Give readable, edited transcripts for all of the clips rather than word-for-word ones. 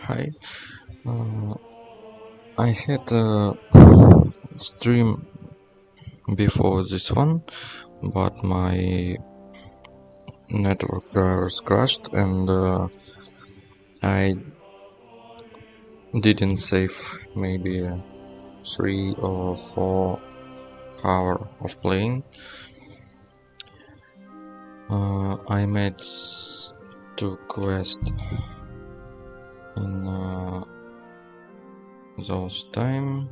Hi. Uh, I had a stream before this one, but my network drivers crashed and I didn't save maybe 3 or 4 hours of playing. I made 2 quests in those time,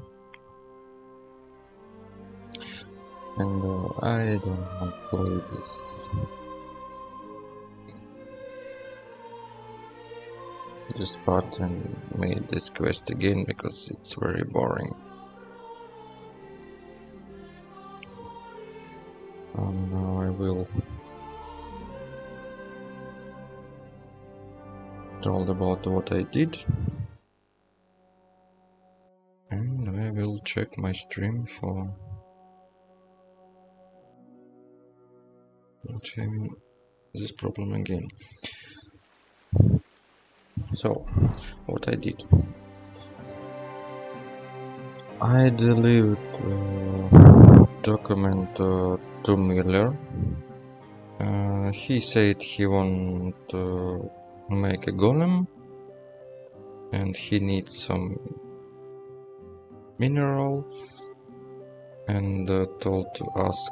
and I don't want to play this part and made this quest again because it's very boring. And now I will told about what I did, and I will check my stream for not having this problem again. So, what I did, I delivered document to Miller. He said he want to make a golem and he needs some mineral, and told to ask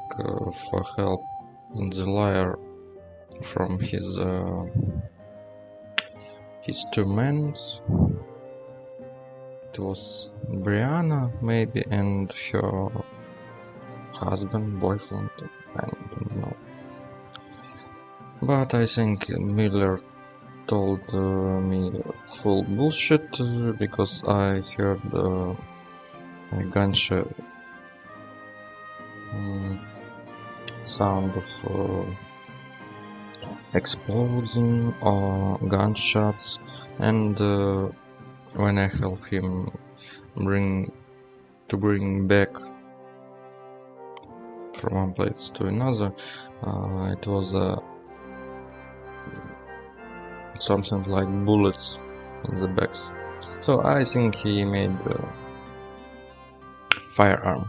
for help in the lair from his 2 men. It was Brianna maybe and her husband, boyfriend, I don't know. But I think Miller told me full bullshit because I heard a gunshot sound of exploding or gunshots, and when I help him bring back from one place to another, it was something like bullets in the backs. So I think he made a firearm.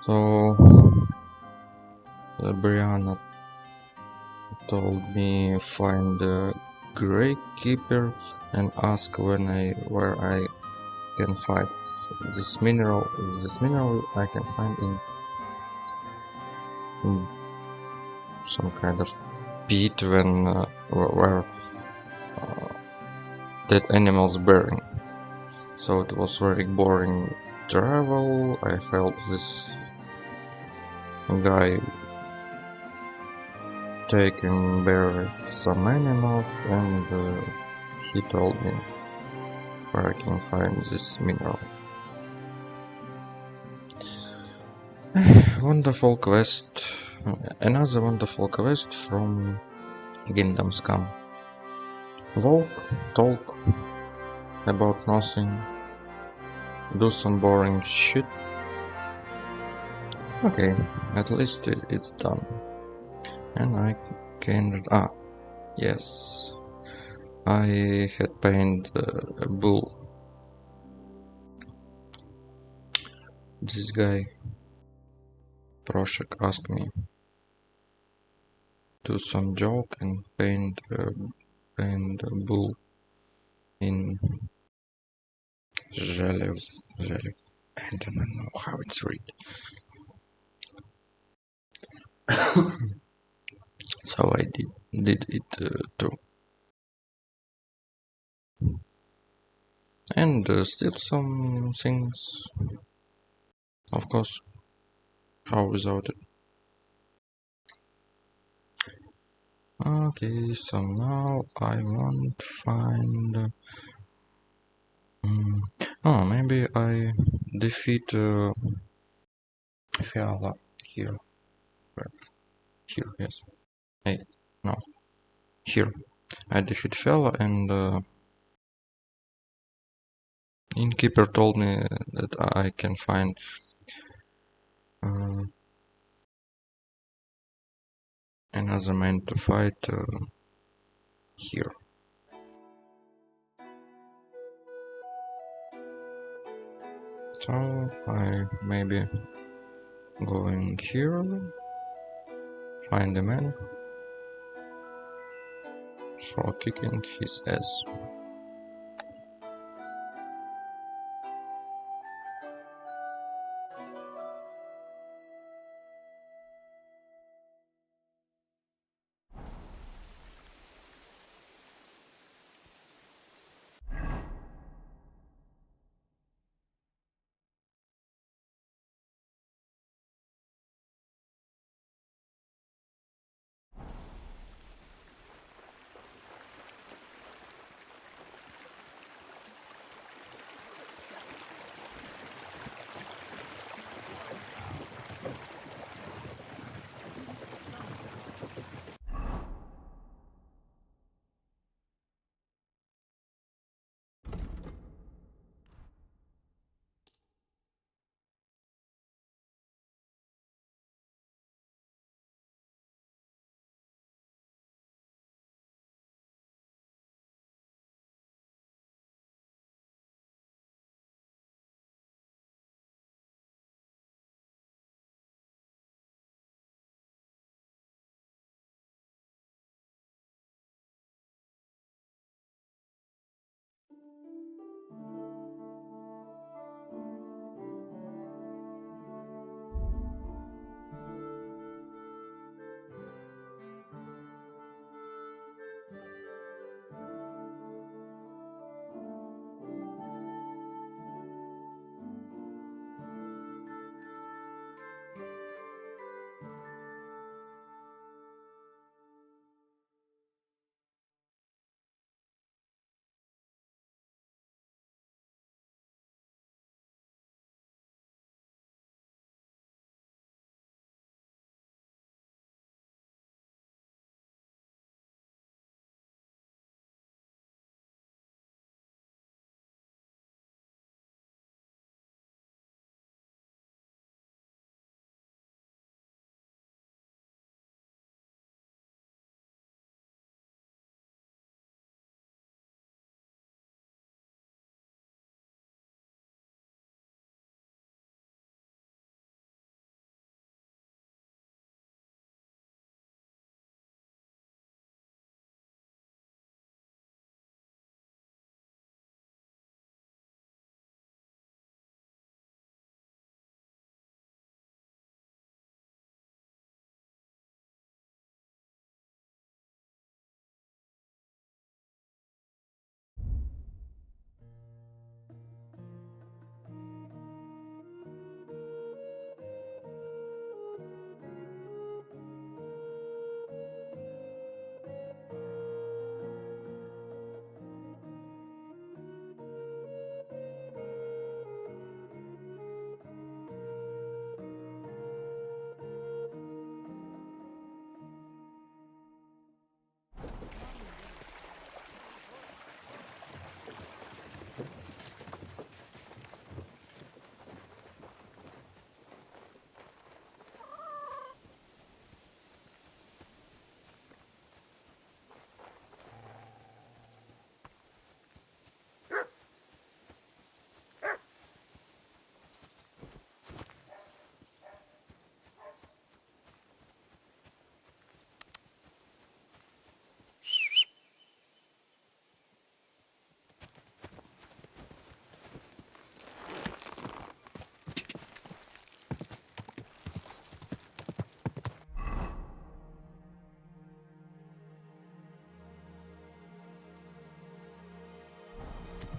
So Brianna told me find the Grey Keeper and ask where I can find this mineral. This mineral I can find in some kind of pit when where dead animals burying. So it was very boring travel. I helped this guy take and bury some animals, and he told me where I can find this mineral. Wonderful quest. Another wonderful quest from Kingdom's Come. Walk, talk about nothing, do some boring shit. Okay, at least it's done. And I can... yes. I had painted a bull. This guy, Proshek, asked me do some joke and paint a bull in Zhelev. I don't know how it's read. So I did it too. And still some things, of course, how without it. Okay, so now I want to find... oh, maybe I defeat Fiala here. Where? Here, yes. Hey, no. Here. I defeat Fiala, and Innkeeper told me that I can find another man to fight here. So I maybe going here, find the man for kicking his ass.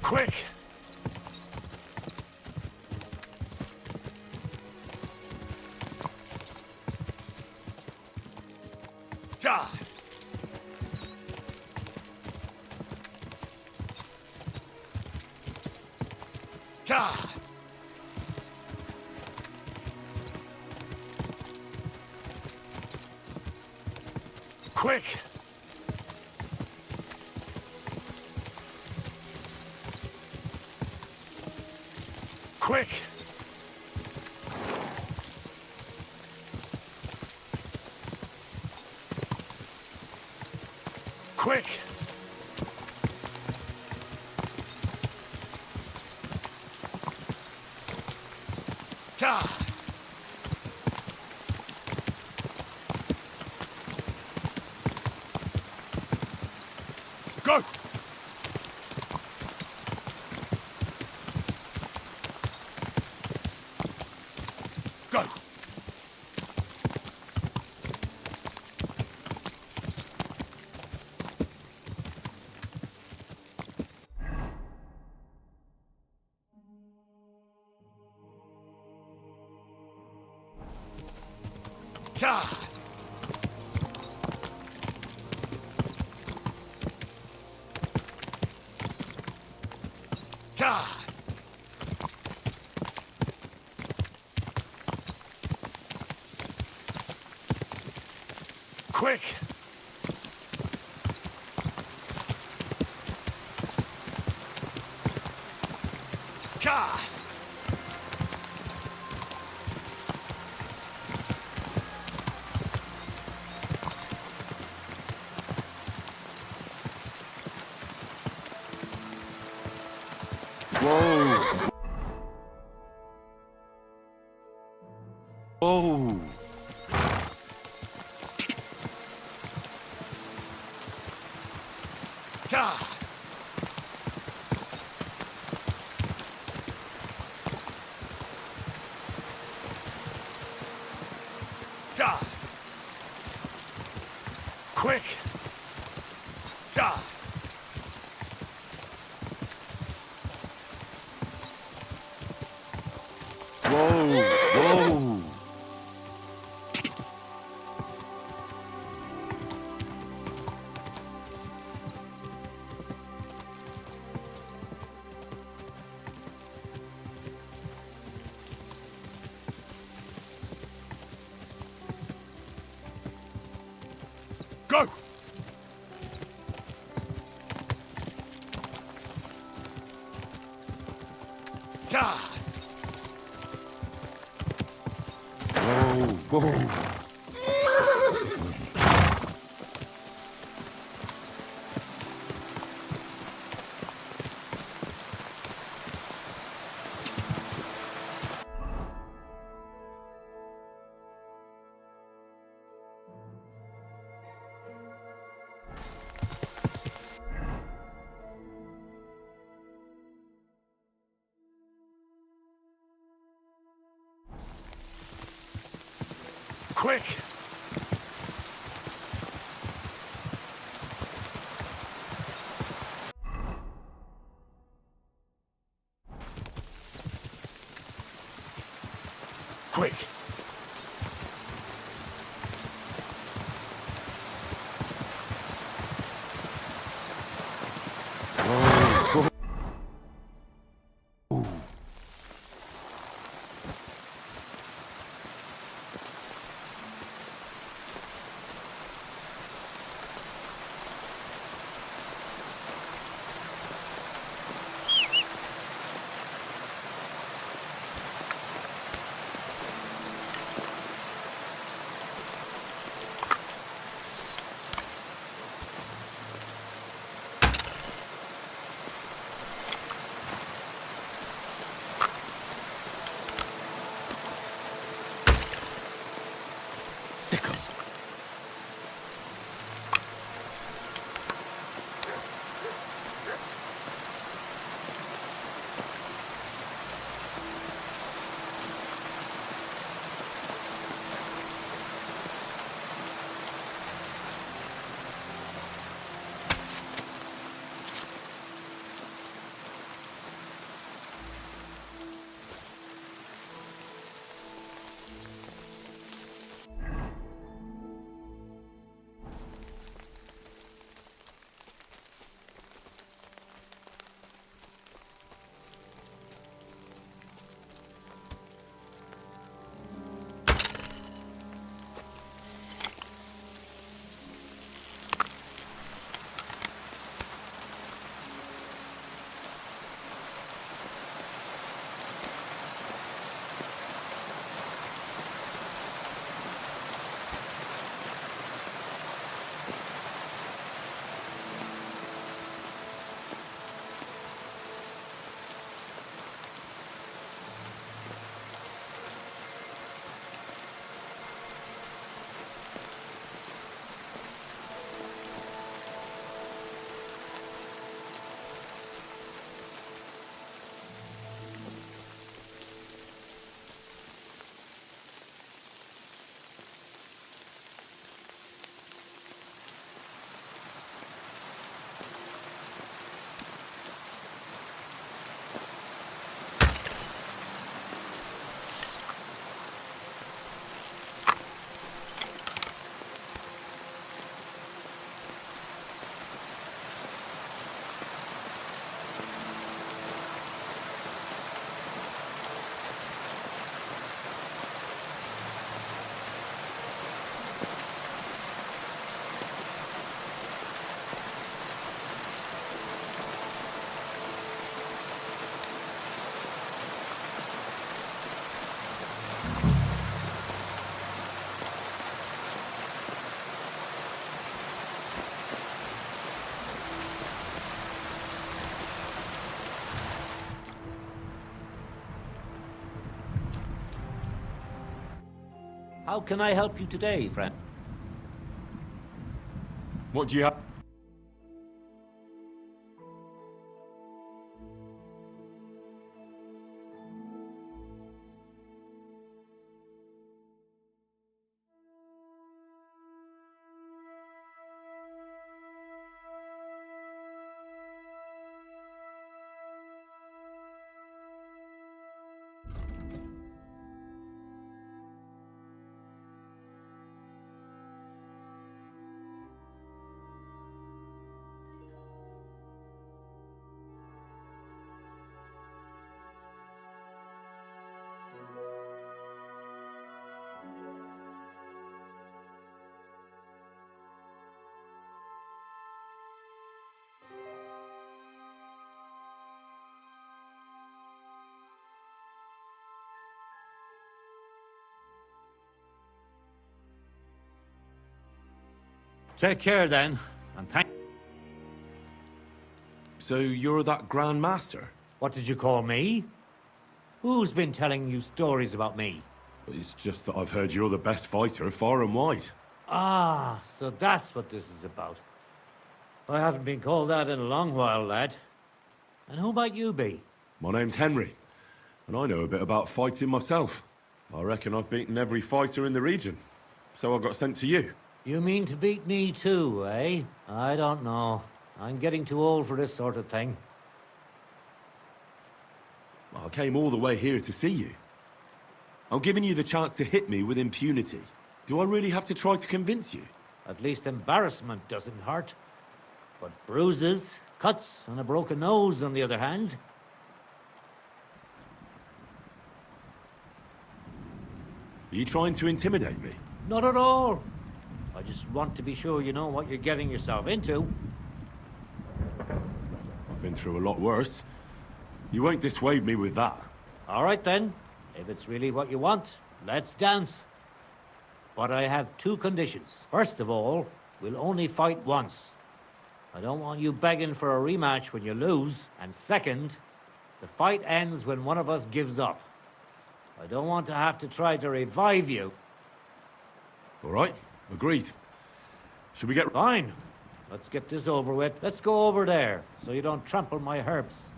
Quick! God! God! Quick! Quick! Quick! God. Go. Go. God. God. Quick. God. Whoa! Whoa! God. God. Quick. God. Whoa! Whoa! Go. God. Whoa! Whoa! Quick. Quick. Sick 'em. How can I help you today, friend? What do you have? Take care then, and thank... So you're that Grand Master? What did you call me? Who's been telling you stories about me? It's just that I've heard you're the best fighter far and wide. Ah, so that's what this is about. I haven't been called that in a long while, lad. And who might you be? My name's Henry, and I know a bit about fighting myself. I reckon I've beaten every fighter in the region, so I got sent to you. You mean to beat me too, eh? I don't know. I'm getting too old for this sort of thing. I came all the way here to see you. I'm giving you the chance to hit me with impunity. Do I really have to try to convince you? At least embarrassment doesn't hurt. But bruises, cuts, and a broken nose, on the other hand... Are you trying to intimidate me? Not at all. I just want to be sure you know what you're getting yourself into. I've been through a lot worse. You won't dissuade me with that. All right then. If it's really what you want, let's dance. But I have two conditions. First of all, we'll only fight once. I don't want you begging for a rematch when you lose. And second, the fight ends when one of us gives up. I don't want to have to try to revive you. All right, agreed. Should we get... Fine. Let's get this over with. Let's go over there, so you don't trample my herbs.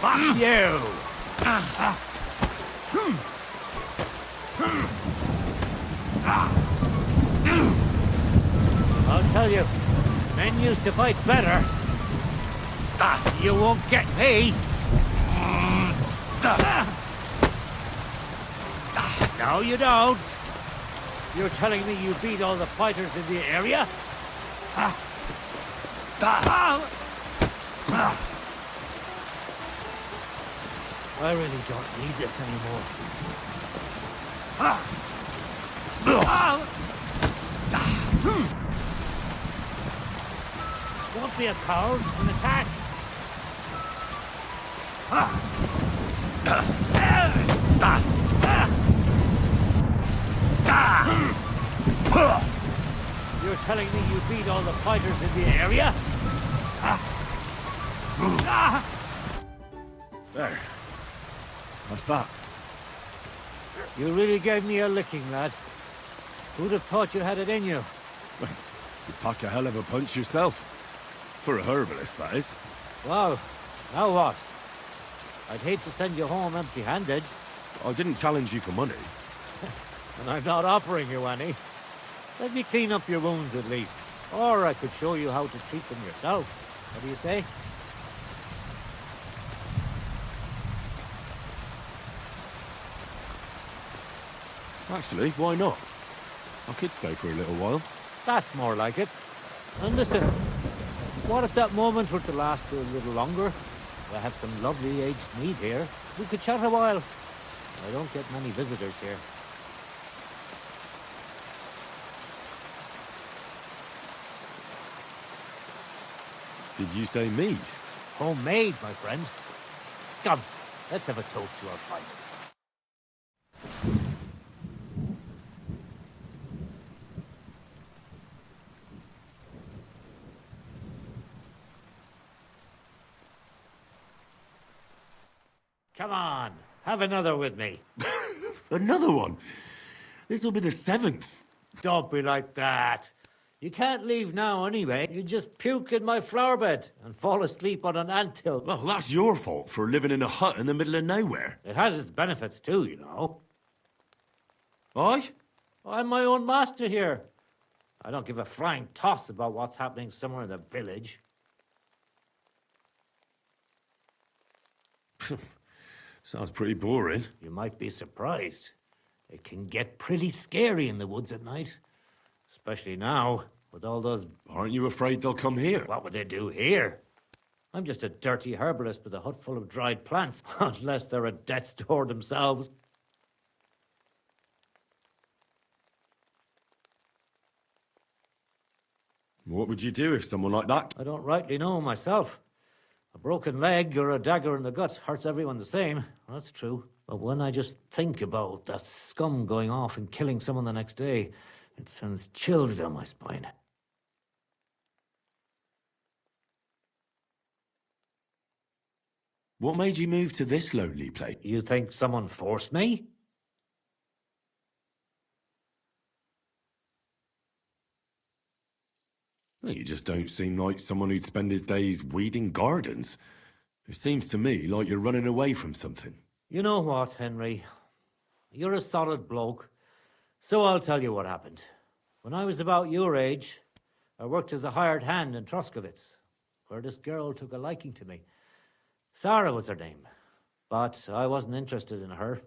Fuck you! I'll tell you, men used to fight better. You won't get me! No, you don't! You're telling me you beat all the fighters in the area? I really don't need this anymore. Don't be a coward and attack! You're telling me you beat all the fighters in the area? There. What's that? You really gave me a licking, lad. Who'd have thought you had it in you? You pack a hell of a punch yourself. For a herbalist, that is. Well, now what? I'd hate to send you home empty-handed. I didn't challenge you for money. And I'm not offering you any. Let me clean up your wounds at least. Or I could show you how to treat them yourself. What do you say? Actually, why not? I could stay for a little while. That's more like it. And listen, what if that moment were to last for a little longer? I have some lovely aged mead here. We could chat a while. I don't get many visitors here. Did you say mead? Homemade, my friend. Come, let's have a toast to our fight. Come on, have another with me. Another one? This'll be the 7th. Don't be like that. You can't leave now anyway. You just puke in my flower bed and fall asleep on an anthill. Well, that's your fault for living in a hut in the middle of nowhere. It has its benefits too, you know. Aye? I'm my own master here. I don't give a flying toss about what's happening somewhere in the village. Sounds pretty boring. You might be surprised. It can get pretty scary in the woods at night. Especially now, with all those... Aren't you afraid they'll come here? What would they do here? I'm just a dirty herbalist with a hut full of dried plants. Unless they're at death's door themselves. What would you do if someone like that... I don't rightly know myself. A broken leg or a dagger in the gut hurts everyone the same. That's true. But when I just think about that scum going off and killing someone the next day, it sends chills down my spine. What made you move to this lonely place? You think someone forced me? Well, you just don't seem like someone who'd spend his days weeding gardens. It seems to me like you're running away from something. You know what, Henry? You're a solid bloke, so I'll tell you what happened. When I was about your age, I worked as a hired hand in Troskowitz, where this girl took a liking to me. Sarah was her name, but I wasn't interested in her,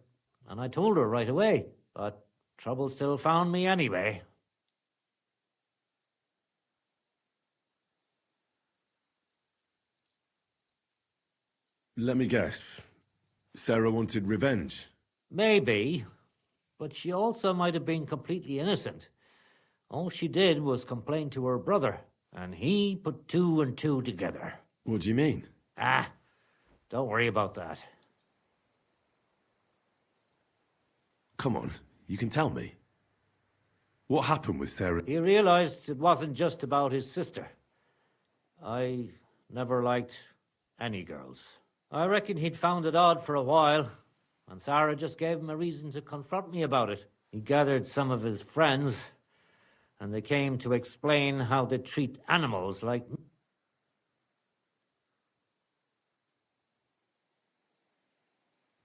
and I told her right away, but trouble still found me anyway. Let me guess. Sarah wanted revenge. Maybe, but she also might have been completely innocent. All she did was complain to her brother, and he put two and two together. What do you mean? Ah, don't worry about that. Come on, you can tell me. What happened with Sarah? He realized it wasn't just about his sister. I never liked any girls. I reckon he'd found it odd for a while, and Sarah just gave him a reason to confront me about it. He gathered some of his friends, and they came to explain how they treat animals like...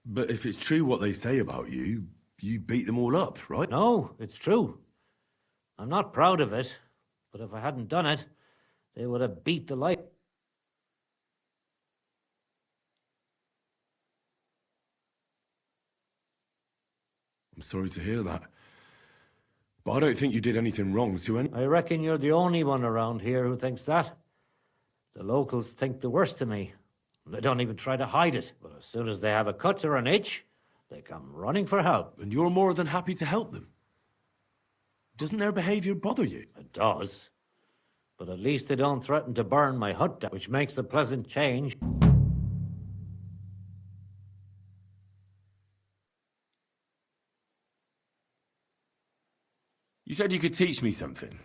But if it's true what they say about you, you beat them all up, right? No, it's true. I'm not proud of it, but if I hadn't done it, they would have beat the life... I'm sorry to hear that. But I don't think you did anything wrong to any... I reckon you're the only one around here who thinks that. The locals think the worst of me. They don't even try to hide it. But as soon as they have a cut or an itch, they come running for help. And you're more than happy to help them. Doesn't their behavior bother you? It does. But at least they don't threaten to burn my hut down, which makes a pleasant change. You said you could teach me something.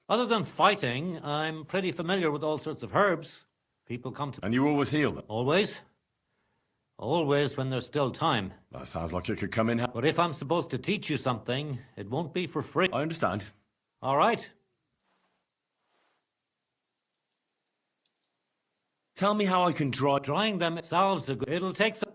Other than fighting, I'm pretty familiar with all sorts of herbs. People come to... And you always heal them? Always. Always when there's still time. That sounds like it could come in... But if I'm supposed to teach you something, it won't be for free. I understand. All right. Tell me how I can dry... Drying them solves a good... It'll take some...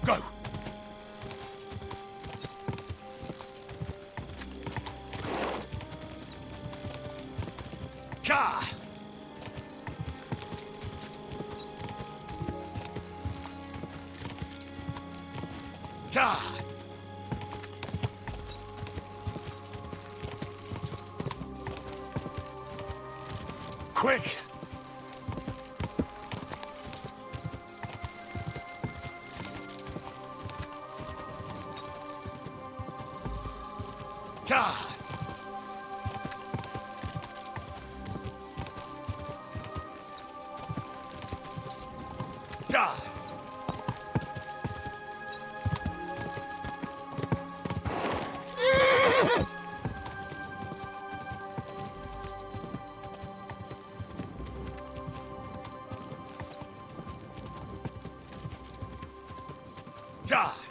Go! Ka! Die! Quick! Die! Die! Die!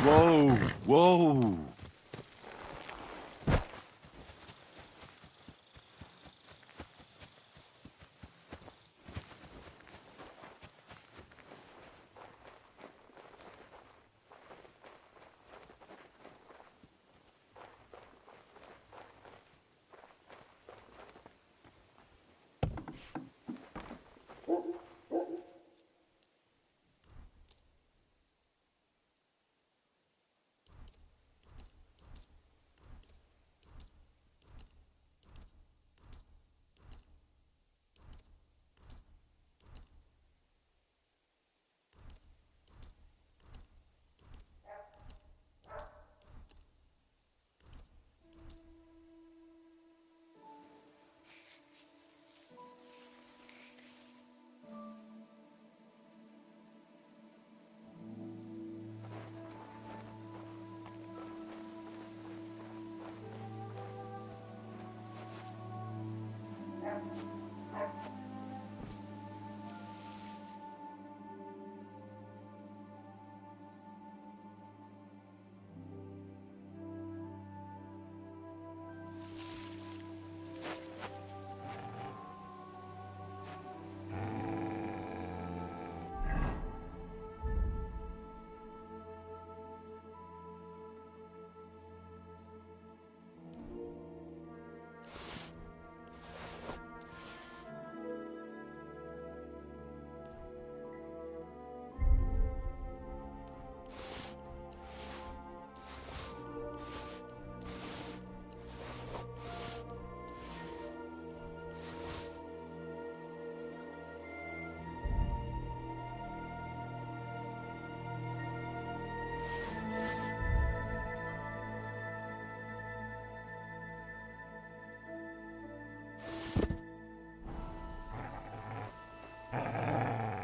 Whoa! Whoa!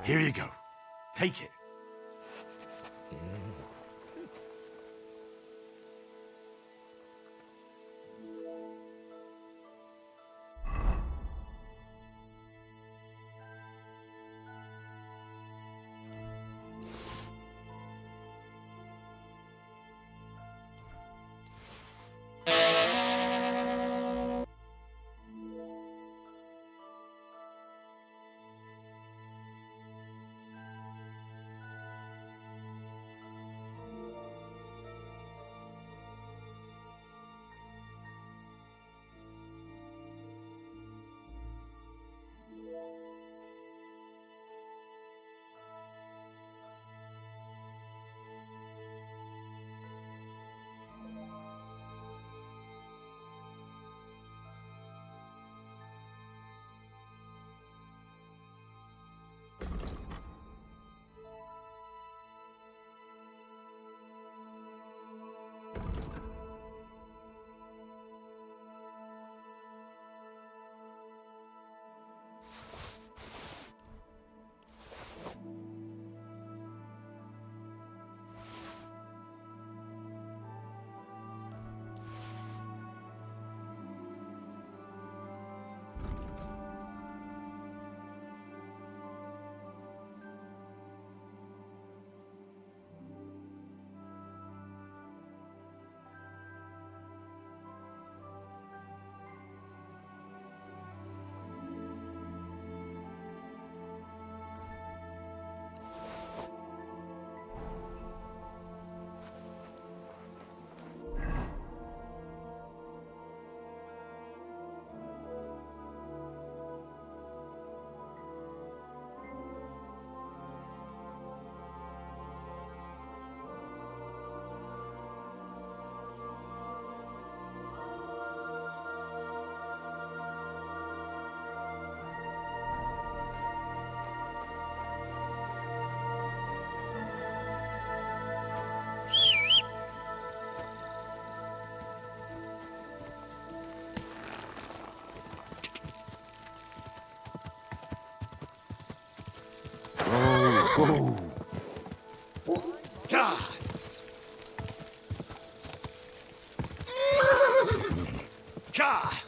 Here you go. Take it. God! God!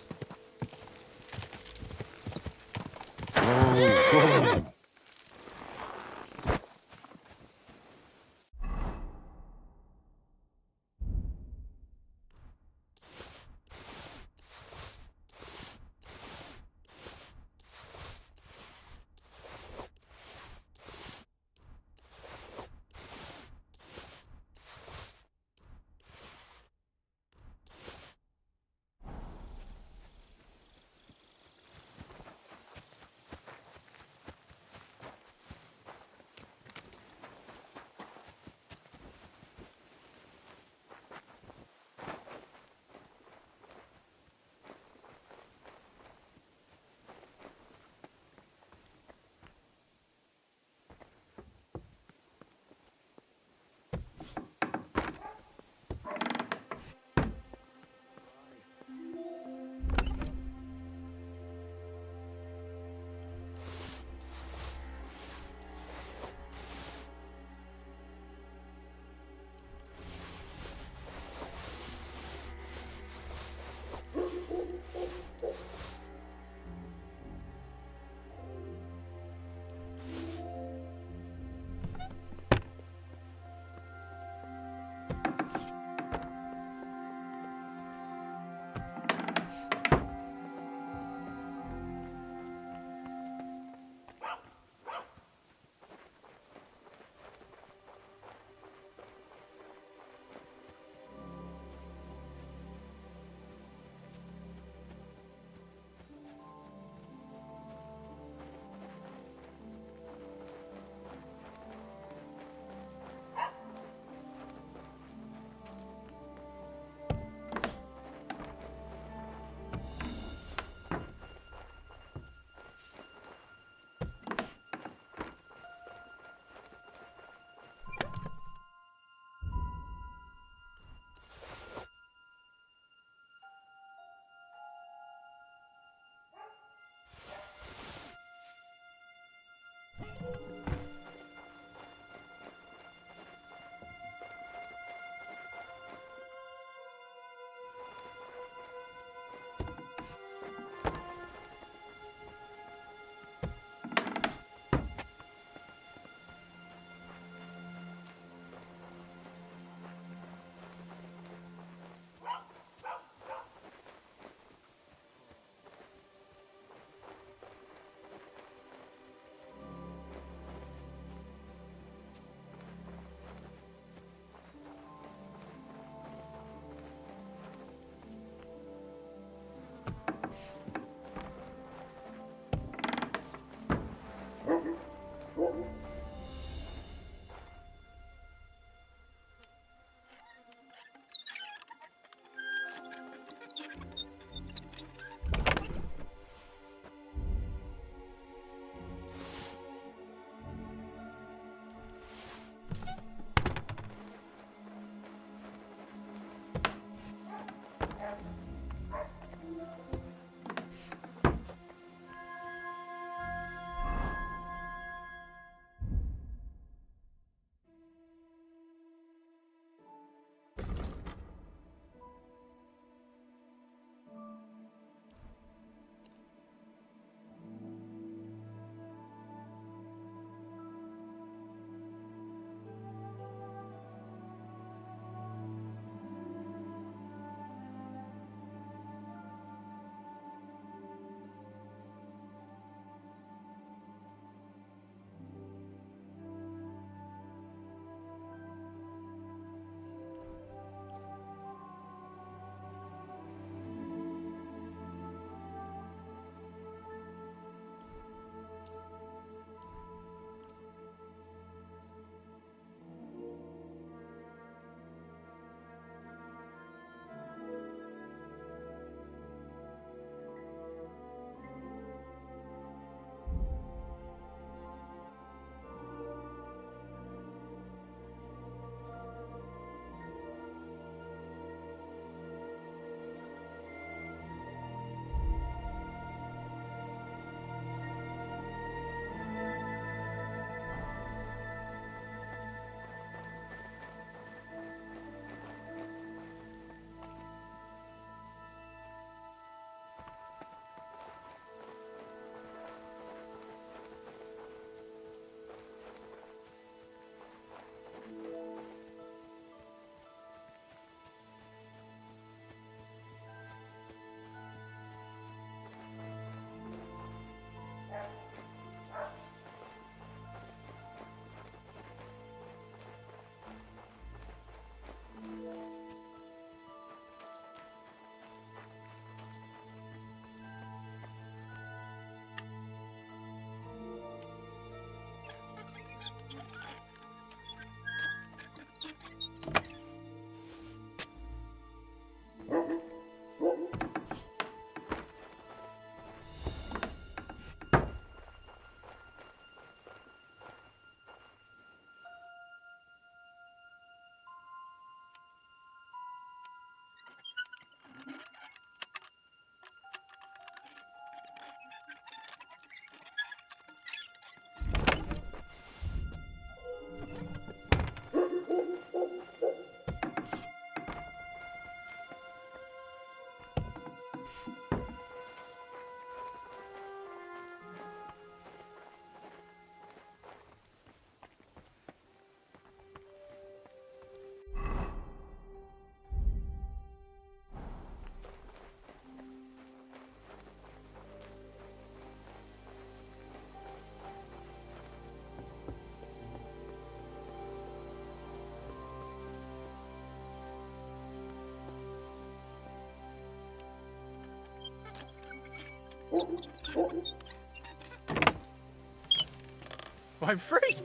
I'm free!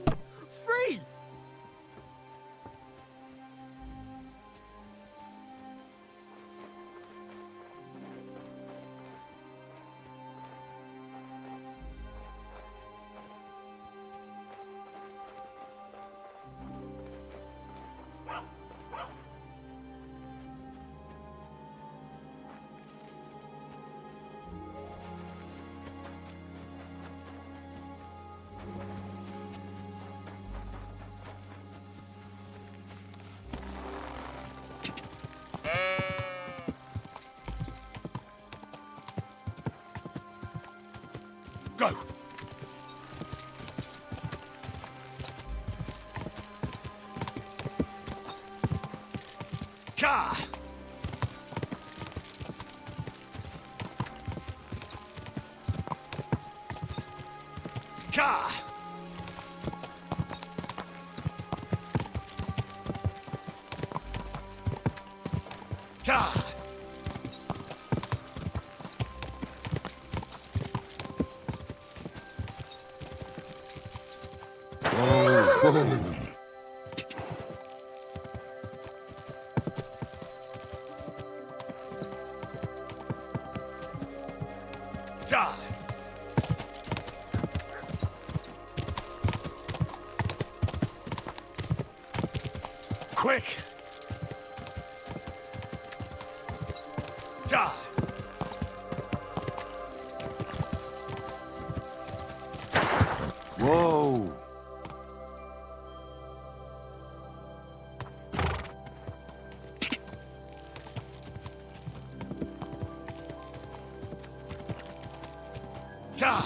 Free! Go! Ka! Ka! Ka! Ka! Quick! Ka! Whoa! Ka!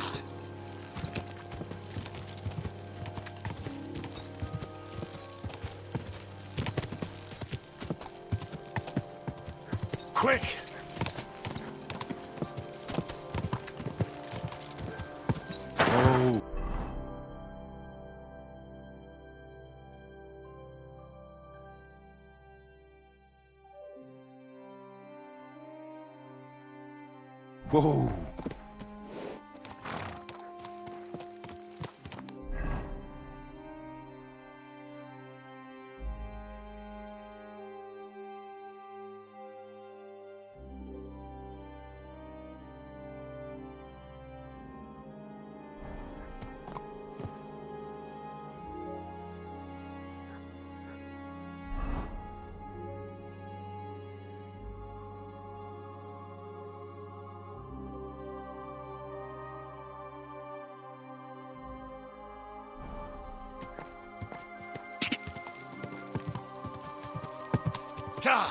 Quick! Oh! Whoa! Ka!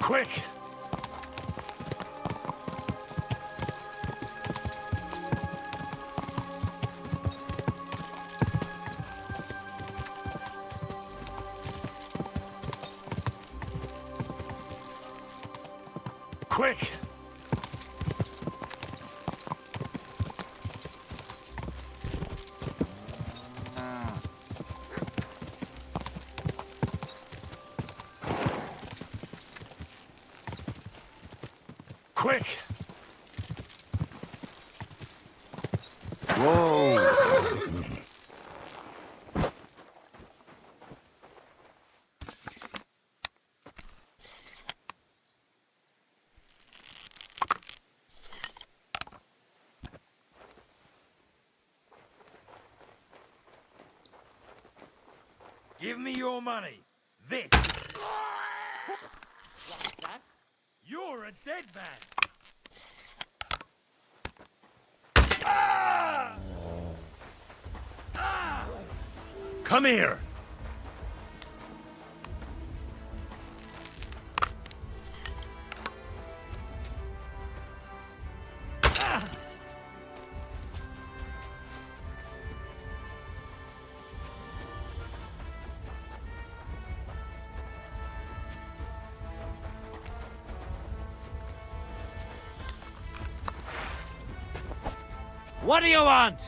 Quick! Quick! Quick! Whoa! Give me your money. This. What's that? You're a dead man. Come here. What do you want?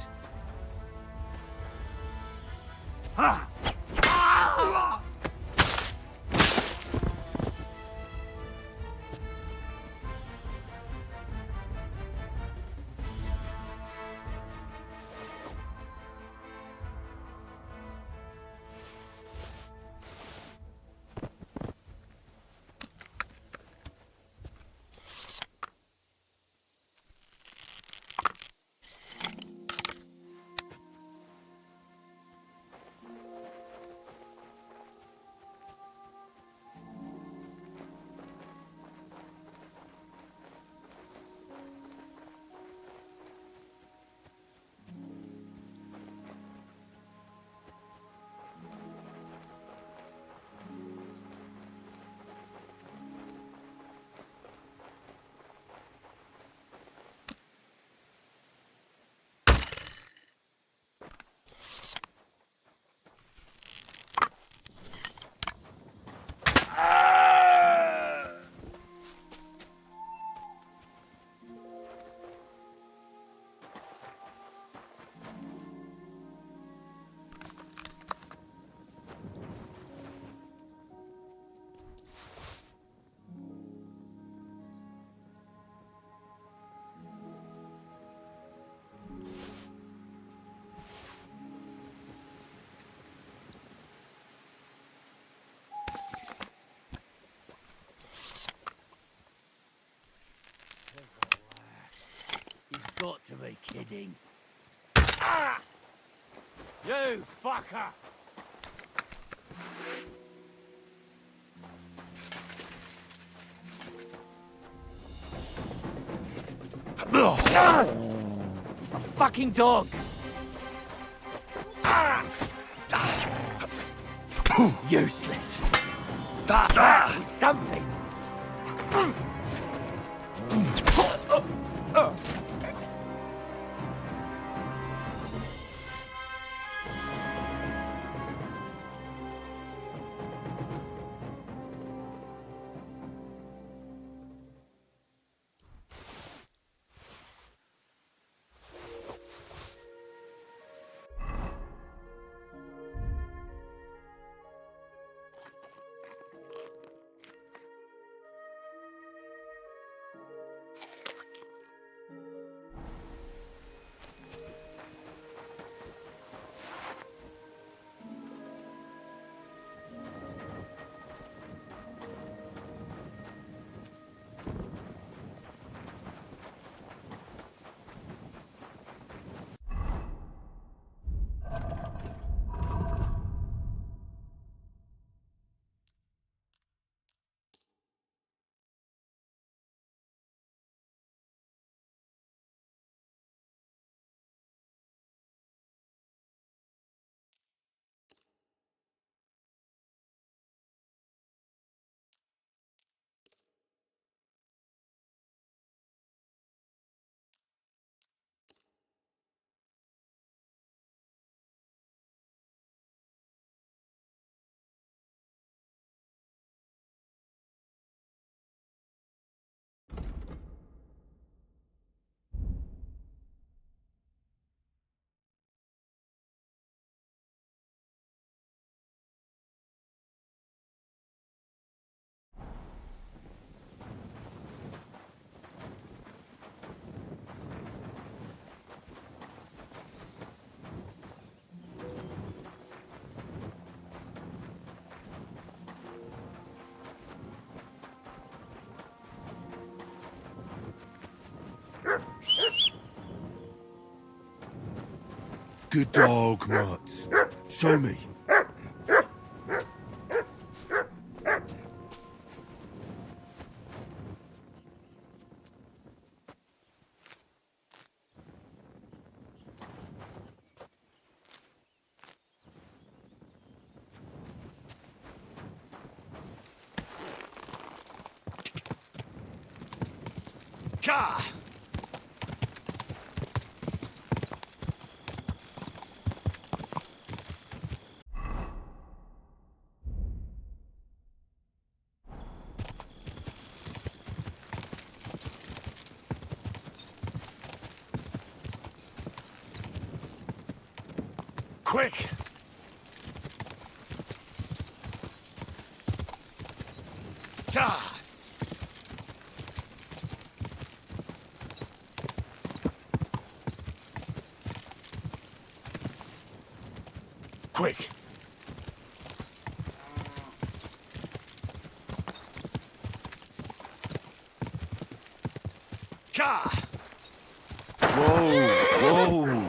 got to be kidding. You fucker! A fucking dog! Useless. That was something. Good dog, Mutz. Show me. Gah! Quick! Gah! Quick! Gah! Whoa, whoa.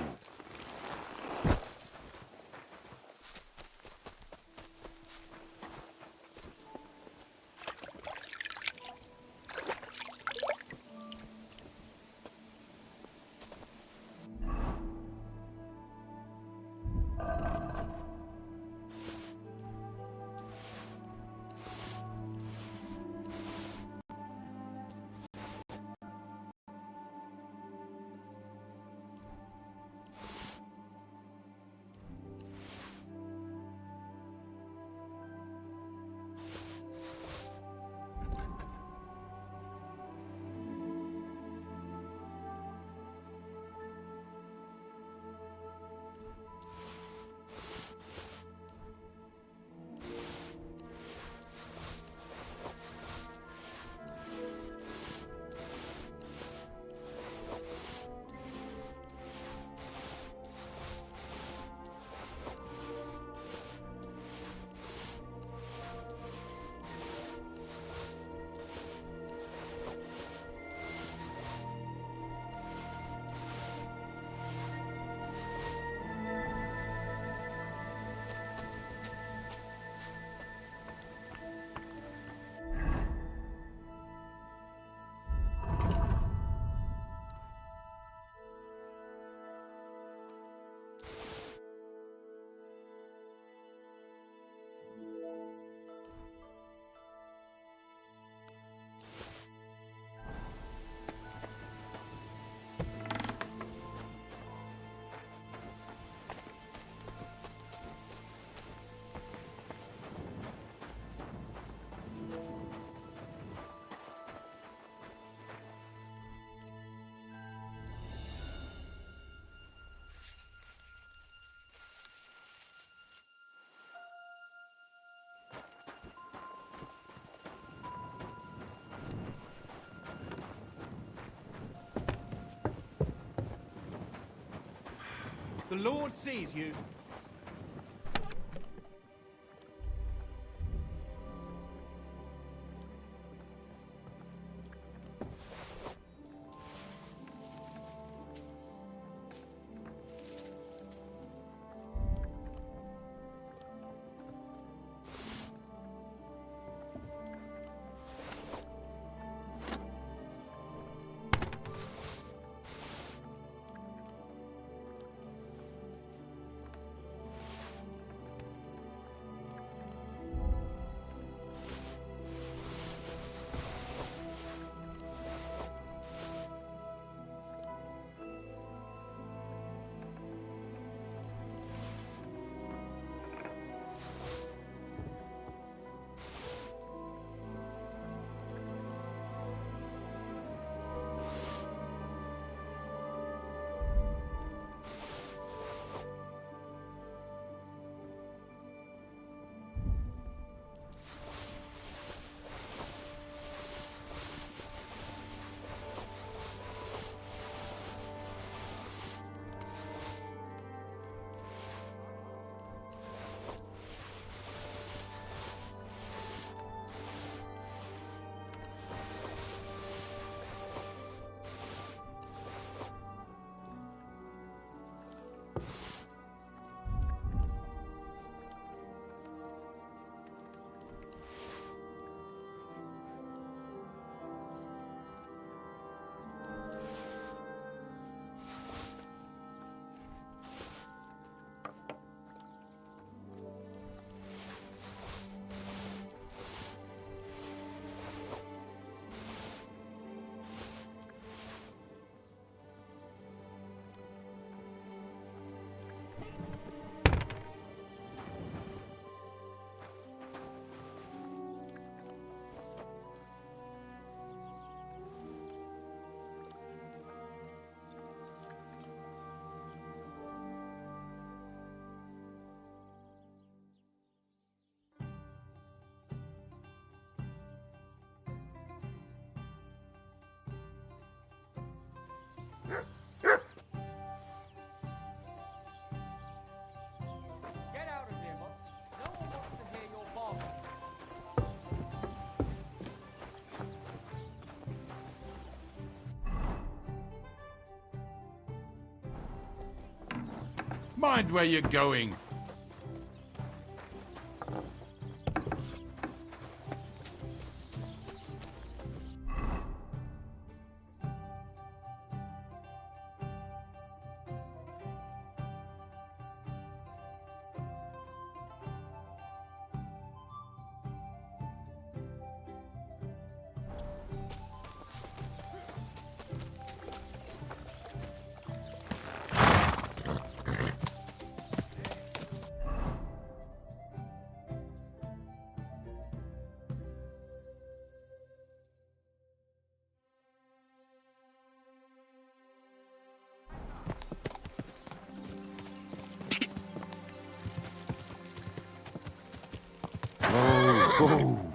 The Lord sees you. Get out of here, Mum. No one wants to hear your barking. Mind where you're going. Oh!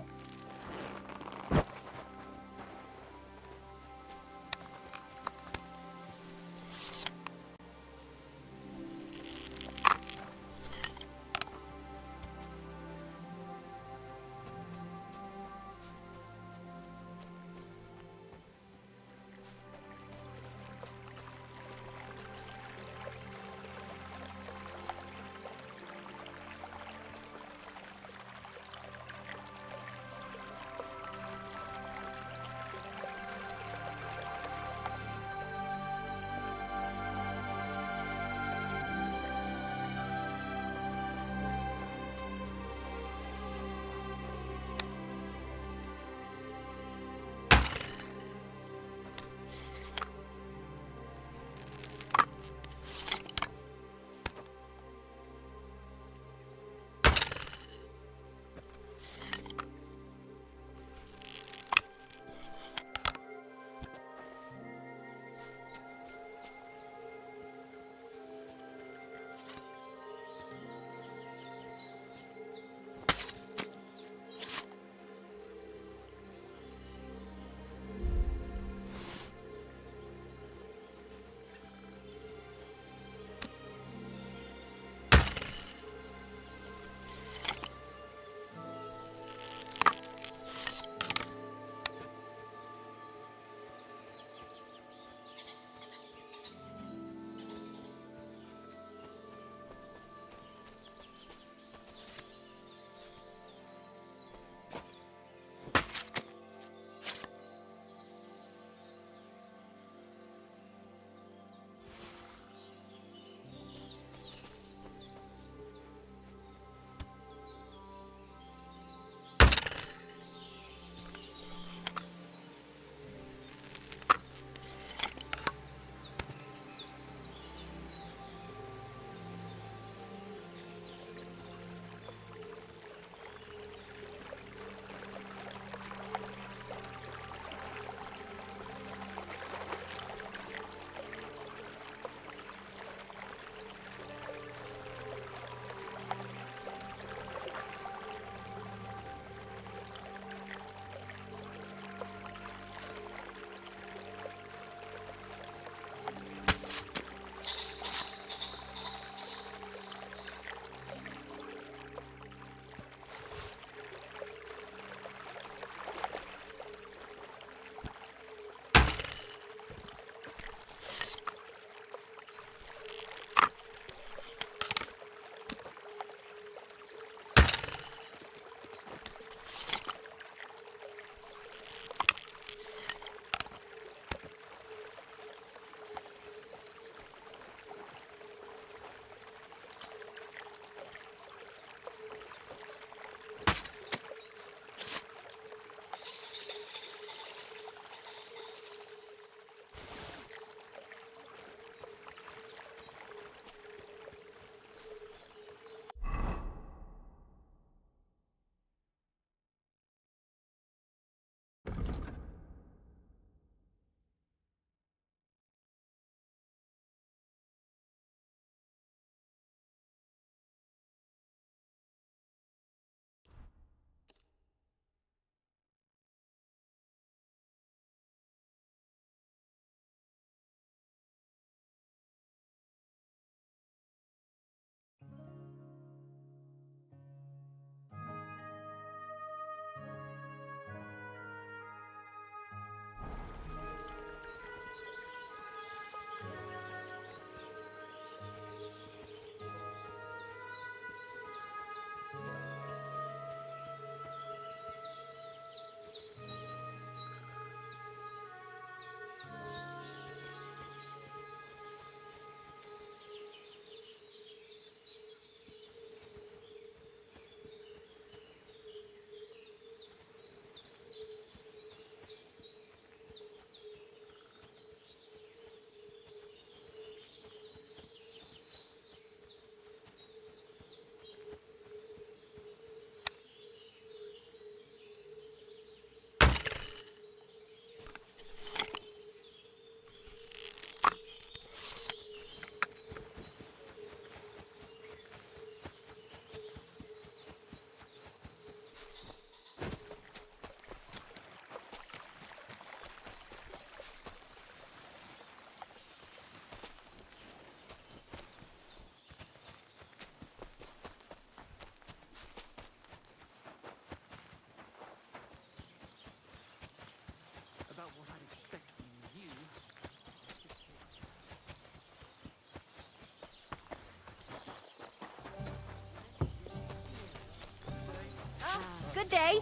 Good day.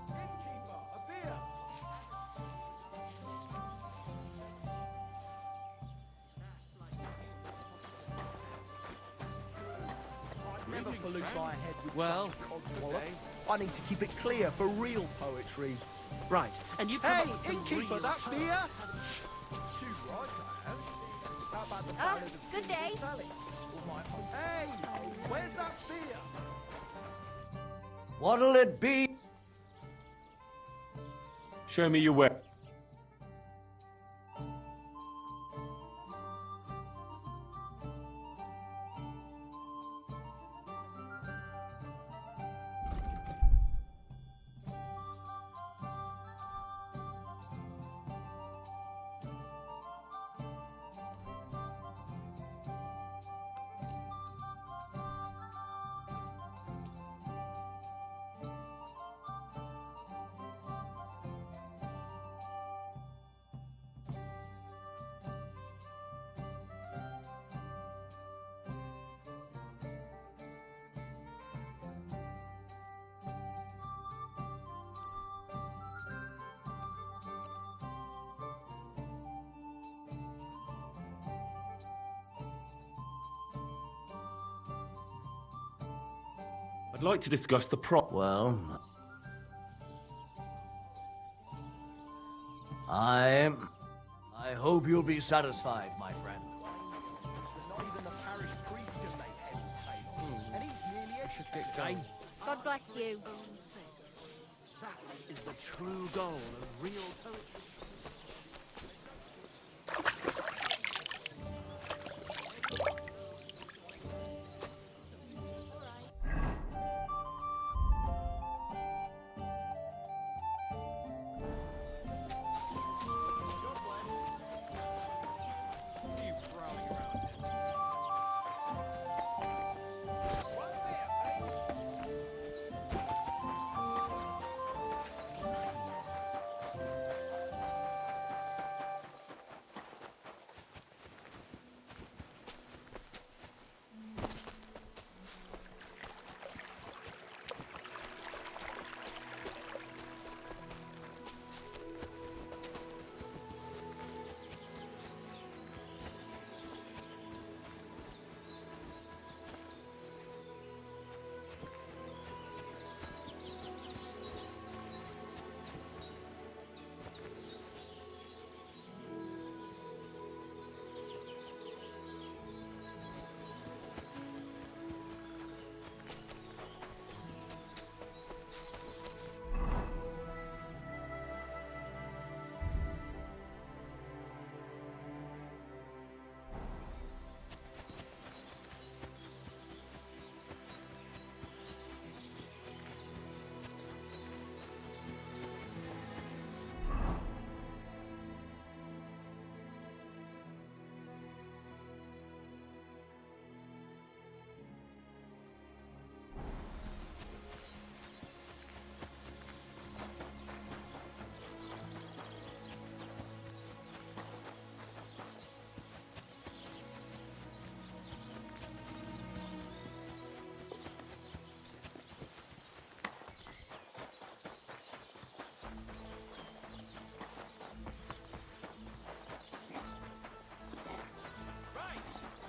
Innkeeper, a beer. Never pollute my head with such codswallop. I need to keep it clear for real poetry. Right, and you've come Hey, up with some innkeeper, real that poetry. beer? Too right, I have. How about the ballad of good Caesar day. Sally? Or my own- Hey, where's that beer? What'll it be? Show me your way. I'd like to discuss the prop. Well, I hope you'll be satisfied, my friend. Not even the parish priest can make head or tail. And he's nearly educated. God bless you. That is the true goal of real poetry.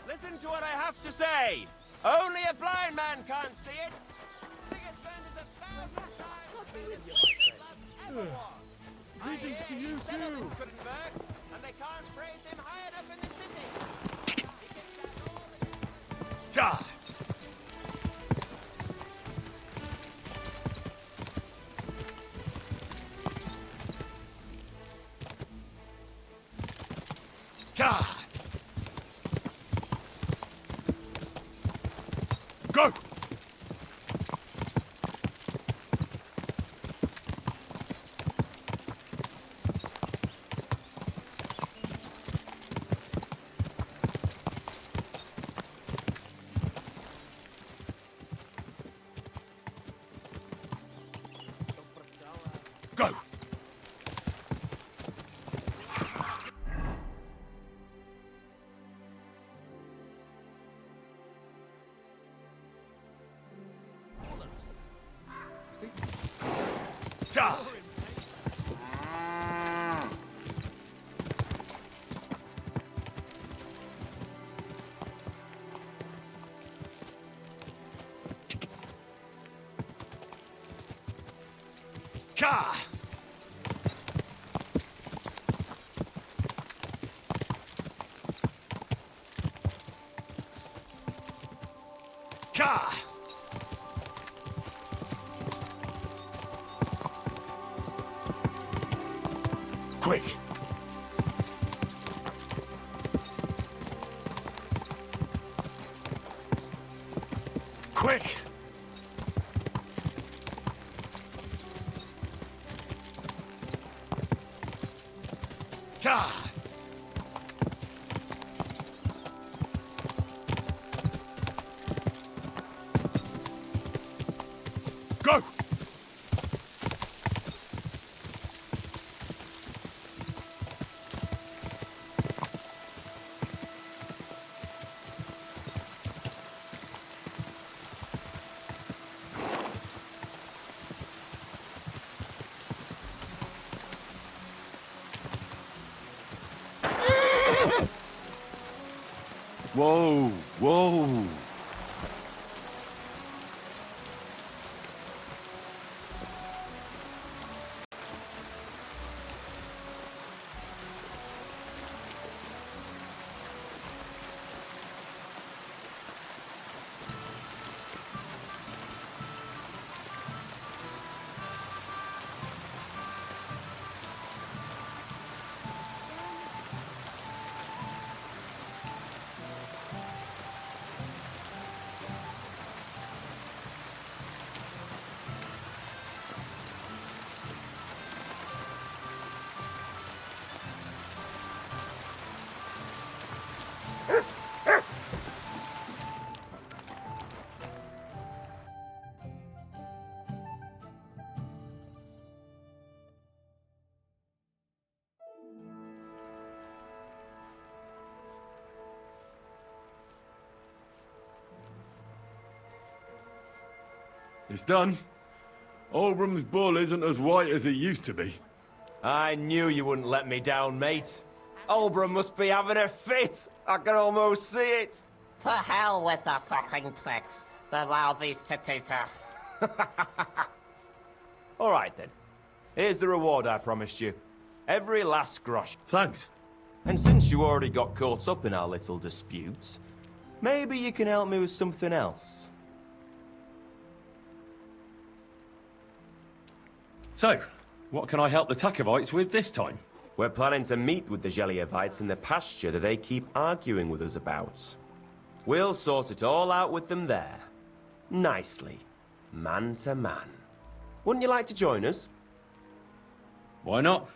Listen to what I have to say. Only a blind man can't see it. Sigismund is 1,000 times better than ever was. Greetings to you too. Gutenberg, and they can't praise him high enough in the city. He can stand all the... God! God! Go! Go! Ah! Ka! Ka! Quick! Quick! Ka! Go! Whoa, whoa. It's done. Oldbrum's bull isn't as white as it used to be. I knew you wouldn't let me down, mate. Oldbrum must be having a fit. I can almost see it. To hell with the fucking pricks. The lousy cities are... All right, then. Here's the reward I promised you. Every last grosh. Thanks. And since you already got caught up in our little dispute, maybe you can help me with something else. So, what can I help the Takovites with this time? We're planning to meet with the Geliovites in the pasture that they keep arguing with us about. We'll sort it all out with them there. Nicely. Man to man. Wouldn't you like to join us? Why not?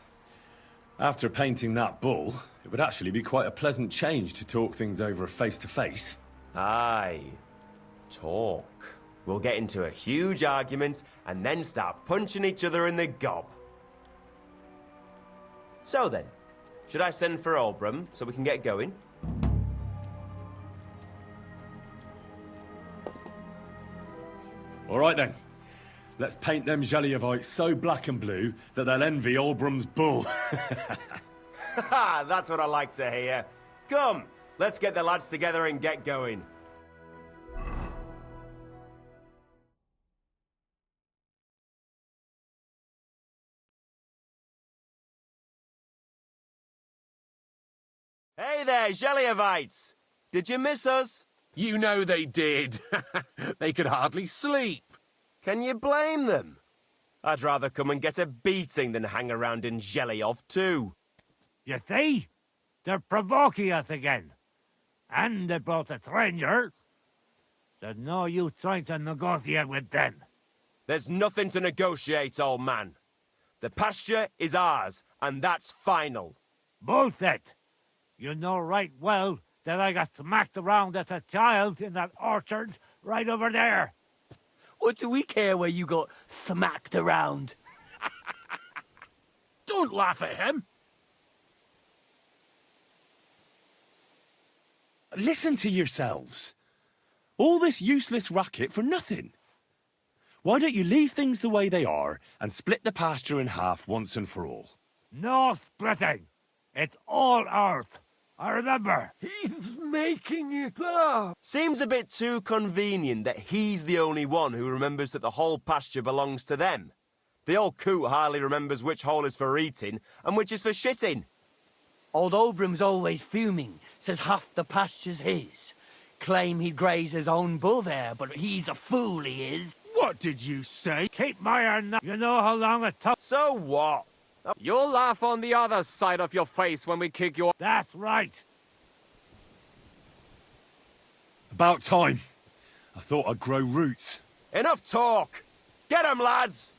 After painting that bull, it would actually be quite a pleasant change to talk things over face to face. Aye. Talk. We'll get into a huge argument and then start punching each other in the gob. So then, should I send for Oldbrum so we can get going? All right then. Let's paint them Geliovites so black and blue that they'll envy Oldbrum's bull. Haha, that's what I like to hear. Come, let's get the lads together and get going. Hey there, Geliovites! Did you miss us? You know they did. They could hardly sleep. Can you blame them? I'd rather come and get a beating than hang around in Geliov too. You see? They're provoking us again. And they brought a stranger. There's no use trying to negotiate with them. There's nothing to negotiate, old man. The pasture is ours, and that's final. Bullshit! You know right well that I got smacked around as a child in that orchard right over there. What do we care where you got smacked around? Don't laugh at him. Listen to yourselves. All this useless racket for nothing. Why don't you leave things the way they are and split the pasture in half once and for all? No splitting. It's all Earth. I remember. He's making it up. Seems a bit too convenient that he's the only one who remembers that the whole pasture belongs to them. The old coot hardly remembers which hole is for eating and which is for shitting. Old Obram's always fuming, says half the pasture's his. Claim he'd graze his own bull there, but he's a fool, he is. What did you say? Keep my eye. You know how long it took? So what? You'll laugh on the other side of your face when we kick your... That's right. About time. I thought I'd grow roots. Enough talk! Get 'em, lads!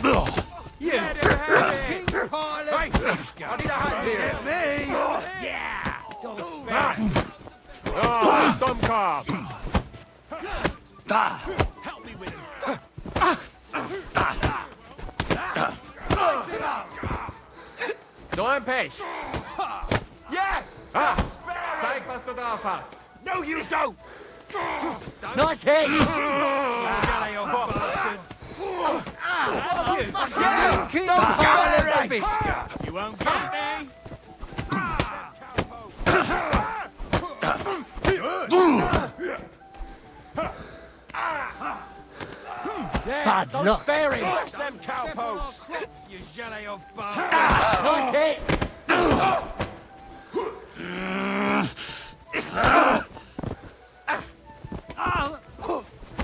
Oh. You king pile of... I need a hand here. Me! Yeah. Don't spare it. Oh, dumb cob. Help me with him. So I'm Pesh. Yeah! Zeig, was du drauf hast. No, you don't. Nice hit! You won't get me. Bad Don't luck. spare him. Watch them cowpokes! You jelly of bastard. Nice hit!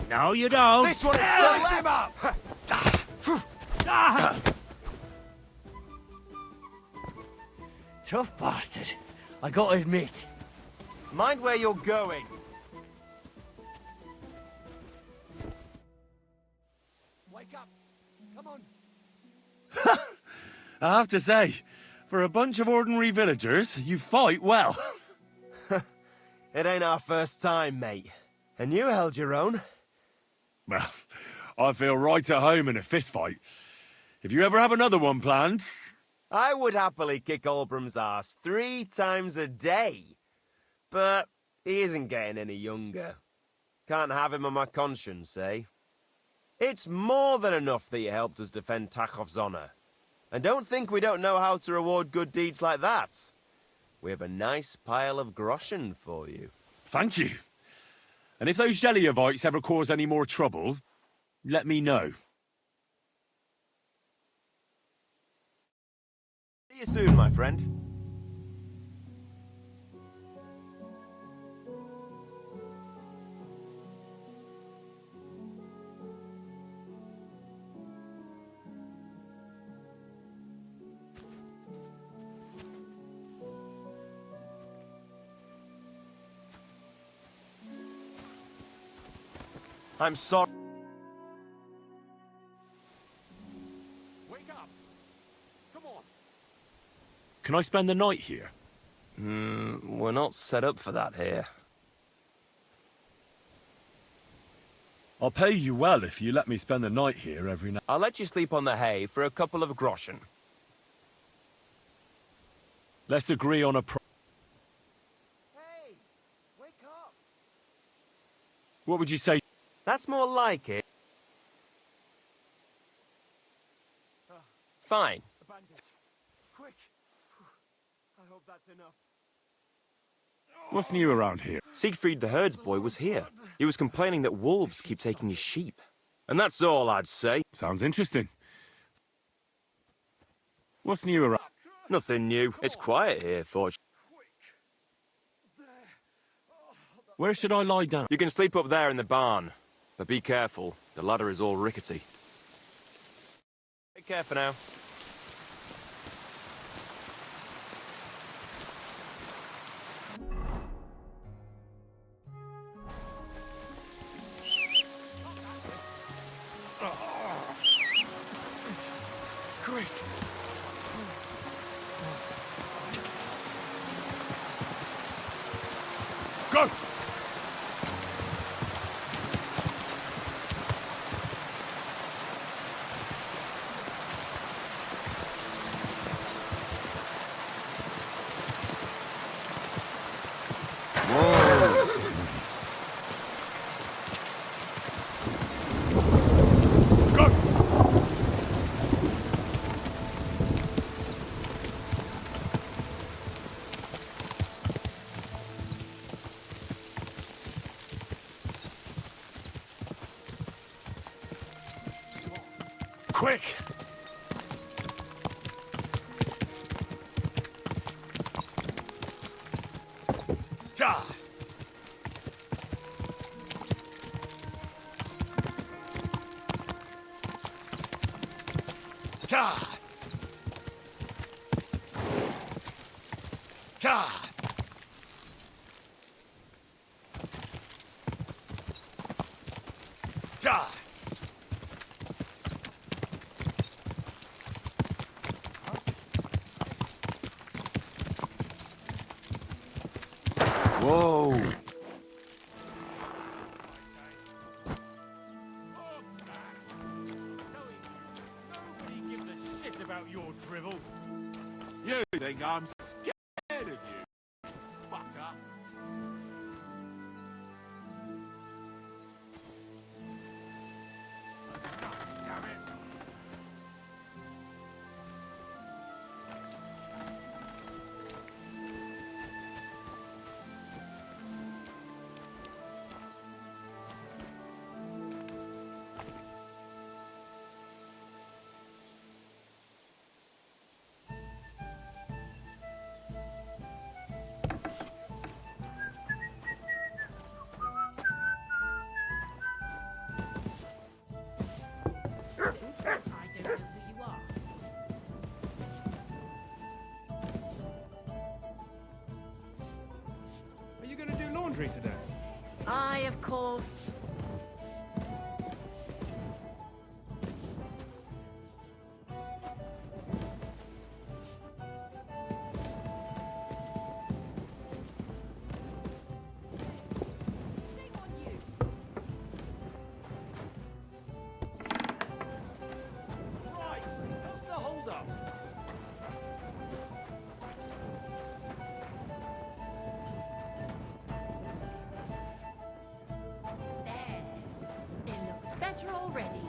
No, you don't. This one is still him up! Tough bastard. I gotta admit. Mind where you're going. Wake up. Come on. I have to say, for a bunch of ordinary villagers, you fight well. It ain't our first time, mate. And you held your own. Well, I feel right at home in a fistfight. If you ever have another one planned... I would happily kick Olbram's ass 3 times a day. But he isn't getting any younger. Can't have him on my conscience, eh? It's more than enough that you helped us defend Tachov's honor. And don't think we don't know how to reward good deeds like that. We have a nice pile of groschen for you. Thank you. And if those Zeliovites ever cause any more trouble, let me know. See you soon, my friend. I'm sorry. Wake up. Come on. Can I spend the night here? We're not set up for that here. I'll pay you well if you let me spend the night here every night. I'll let you sleep on the hay for a couple of groschen. Let's agree on a Hey, wake up. What would you say? That's more like it. Fine. A bandage. Quick. I hope that's enough. What's new around here? Siegfried the herdsboy was here. He was complaining that wolves keep taking his sheep. And that's all I'd say. Sounds interesting. What's new around? Nothing new. It's quiet here, fortunately. Where should I lie down? You can sleep up there in the barn. But be careful. The ladder is all rickety. Take care for now. Quick. Go! quick! Ja! Ja! Ja! Ja! Whoa! Nobody gives a shit about your drivel. You think I'm scared of you? Fuck up. Damn it. I don't know who you are. Are you going to do laundry today? I, of course. Right, what's the hold-up? There. It looks better already.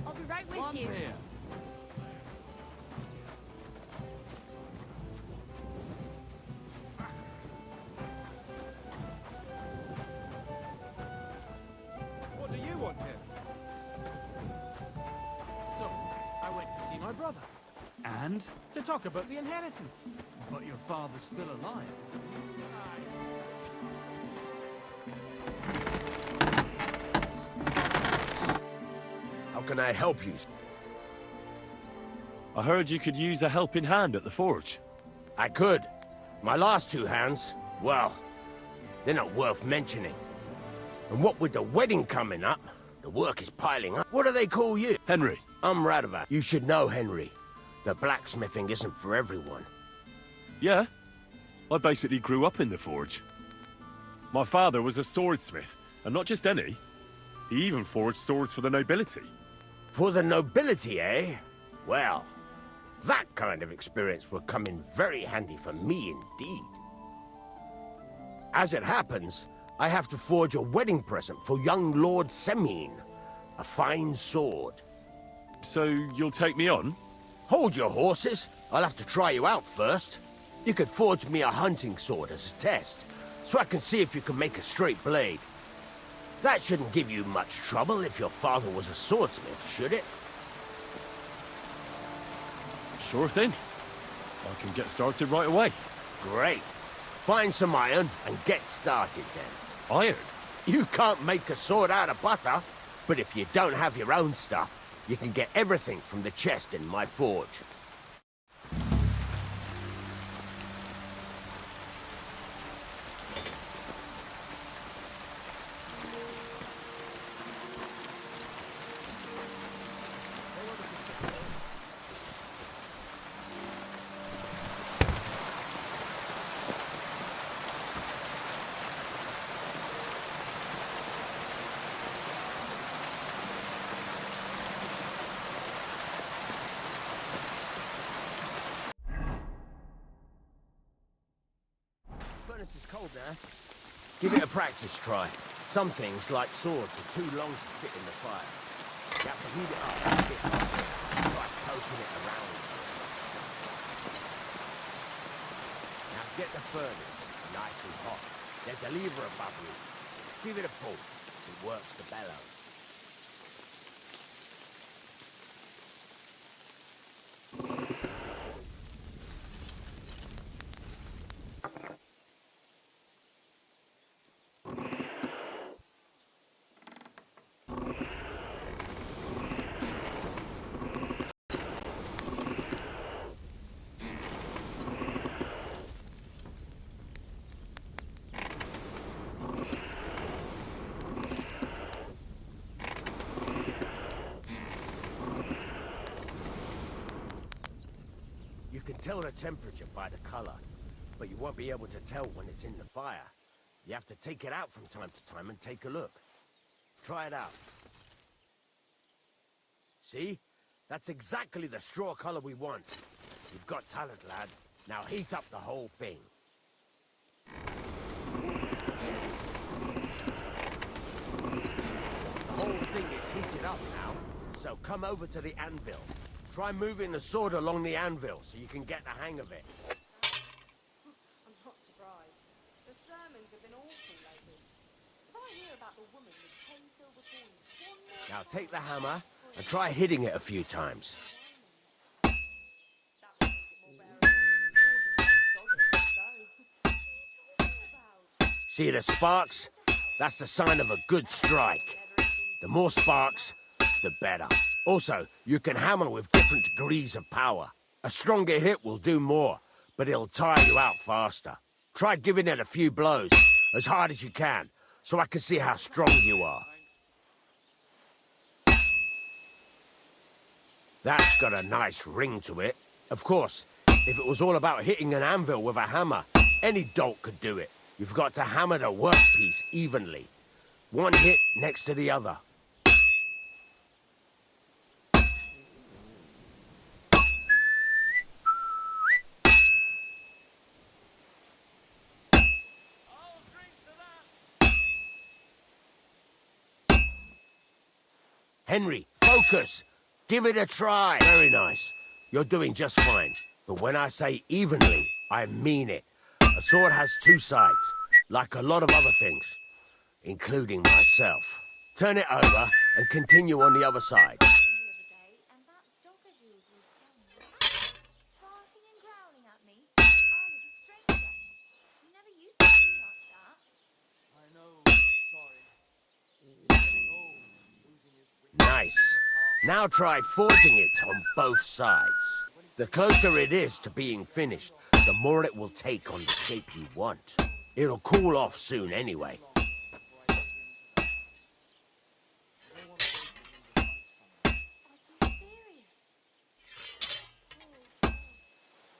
I'll be right with One you. here. What do you want here? So, I went to see my brother. And? To talk about the inheritance. But your father's still alive, so How can I help you? I heard you could use a helping hand at the forge. I could. My last two hands, well, they're not worth mentioning. And what with the wedding coming up, the work is piling up. What do they call you? Henry. I'm Radovan. You should know, Henry. The blacksmithing isn't for everyone. Yeah. I basically grew up in the forge. My father was a swordsmith, and not just any. He even forged swords for the nobility. For the nobility, eh? Well, that kind of experience will come in very handy for me indeed. As it happens, I have to forge a wedding present for young Lord Semine. A fine sword. So you'll take me on? Hold your horses. I'll have to try you out first. You could forge me a hunting sword as a test, so I can see if you can make a straight blade. That shouldn't give you much trouble if your father was a swordsmith, should it? Sure thing. I can get started right away. Great. Find some iron and get started then. Iron? You can't make a sword out of butter, but if you don't have your own stuff, you can get everything from the chest in my forge. settled now. Give it a practice try. Some things, like swords, are too long to fit in the fire. You have to heat it up a bit higher. Try poking it around. Now get the furnace nice and hot. There's a lever above you. Give it a pull. It works the bellows. You can tell the temperature by the color, but you won't be able to tell when it's in the fire. You have to take it out from time to time and take a look. Try it out. See? That's exactly the straw color we want. You've got talent, lad. Now heat up the whole thing. The whole thing is heated up now, so come over to the anvil. Try moving the sword along the anvil so you can get the hang of it. I'm not surprised. The sermons have been awful lately. If I hear about the woman with 10 silver coins, one more Now take the hammer and try hitting it a few times. that would make it more bearable. Or just sod it and go. What are you talking about? See the sparks? That's the sign of a good strike. The more sparks, the better. Also, you can hammer with different degrees of power. A stronger hit will do more, but it'll tire you out faster. Try giving it a few blows, as hard as you can, so I can see how strong you are. That's got a nice ring to it. Of course, if it was all about hitting an anvil with a hammer, any dolt could do it. You've got to hammer the workpiece evenly. One hit next to the other. Henry, focus! Give it a try! Very nice. You're doing just fine. But when I say evenly, I mean it. A sword has two sides, like a lot of other things, including myself. Turn it over and continue on the other side. The other day, and that dog of yours was so barking and growling at me like I was a stranger. You never used to be like that. I know, sorry. He's getting old, losing his wit. Nice. Now try forging it on both sides. The closer it is to being finished, the more it will take on the shape you want. It'll cool off soon anyway. Are you serious? Oh, God.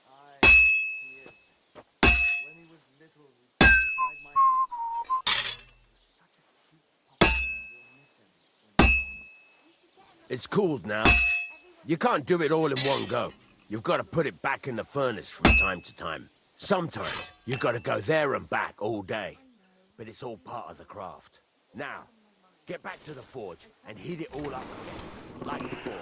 Aye, he is. When he was little, he fit inside my hut. He was such a cute puppy. You'll miss him when he's gone. We should get him It's cooled now. You can't do it all in one go. You've got to put it back in the furnace from time to time. Sometimes you've got to go there and back all day. But it's all part of the craft. Now, get back to the forge and heat it all up again, like before.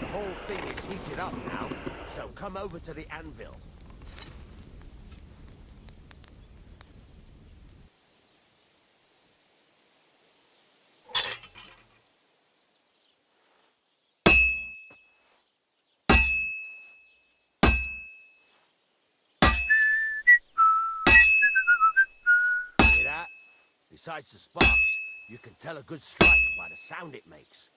The whole thing is heated up now, so come over to the anvil. Hear that? Besides the sparks, you can tell a good strike by the sound it makes.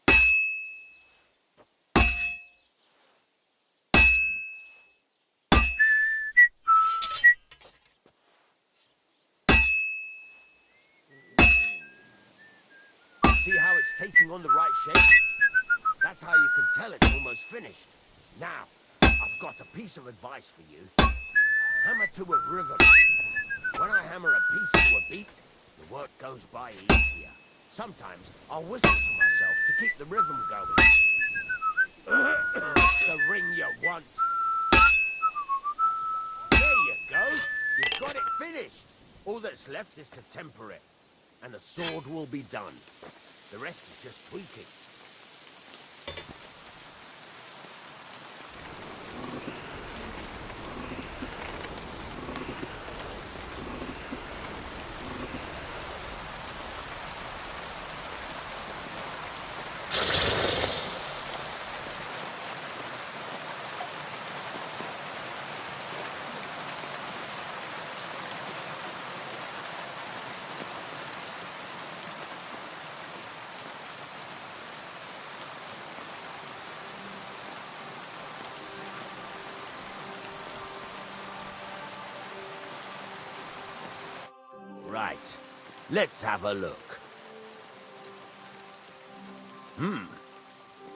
it's taking on the right shape. That's how you can tell it's almost finished. Now, I've got a piece of advice for you. Hammer to a rhythm. When I hammer a piece to a beat, the work goes by easier. Sometimes I'll whistle to myself to keep the rhythm going. The ring you want. There you go. You've got it finished. All that's left is to temper it, and the sword will be done. The rest is just tweaking. Right. Let's have a look.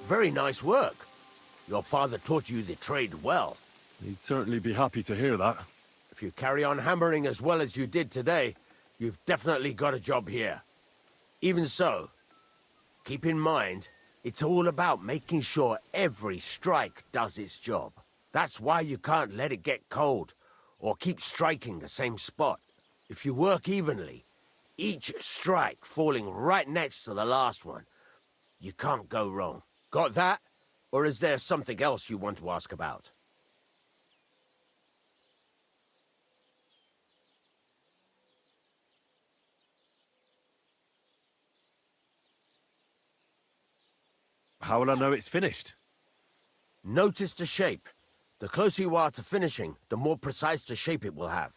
Very nice work. Your father taught you the trade well. He'd certainly be happy to hear that. If you carry on hammering as well as you did today, you've definitely got a job here. Even so, keep in mind, it's all about making sure every strike does its job. That's why you can't let it get cold, or keep striking the same spot. If you work evenly, each strike falling right next to the last one, you can't go wrong. Got that? Or is there something else you want to ask about? How will I know it's finished? Notice the shape. The closer you are to finishing, the more precise the shape it will have.